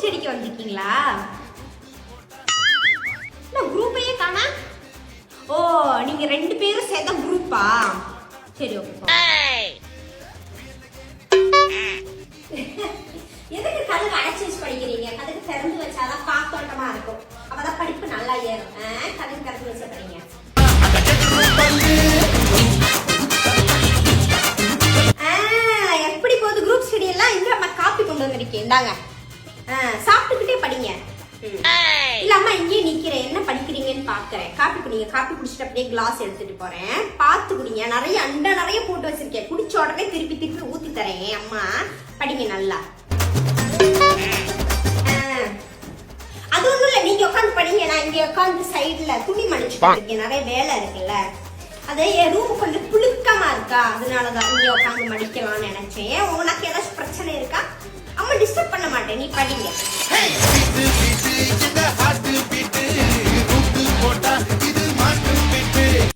ஸ்டடிக்கு வந்திருக்கீங்களா? குரூப்பையே காணா. ஓ, நீங்க 2 பேரும் சேர்ந்த குரூப்பா? சரி, ஓகே. எதுக்கு கதவு அடைச்சு வச்சு படிக்கிறீங்க? கதவு திறந்து வச்சாதான் காத்தோட்டமா இருக்கும், அப்பதான் படிப்பு நல்லா ஏறும். கதவு திறந்து வச்சு படிங்க. எப்படி போகுது குரூப் ஸ்டடி எல்லாம்? இந்த நம்ம காப்பி கொண்டு வந்திருக்கேன், இந்தாங்க. சாப்பிட்டுக்கிட்டே படிங்க. இல்லாம இங்கே நிக்கிறேன், என்ன படிக்கிறீங்கன்னு பாக்குறேன். காப்பி குடிங்க. காப்பி குடிச்சிட்டு அப்படியே கிளாஸ் எடுத்துட்டு போறேன், பார்த்து குடிங்க. நிறைய அண்டா நிறைய போட்டு வச்சிருக்கேன், குடிச்ச உடனே திருப்பி திருப்பி ஊத்தி தரேன். அம்மா படிங்க நல்லா. அது ஒண்ணும் இல்ல, நீங்க உட்காந்து படிங்க. நான் இங்க உட்காந்து சைடுல துணி மடிச்சுட்டு இருக்கேன், நிறைய வேலை இருக்குல்ல. அதே என் ரூம் கொஞ்சம் புழுக்கமா இருக்கா, அதனாலதான் இங்க உட்காந்து மடிக்கலாம்னு நினைச்சேன். உனக்கு ஏதாச்சும் பிரச்சனை இருக்கா? அம்மா டிஸ்டர்ப் பண்ண மாட்டேன், நீ படிங்க.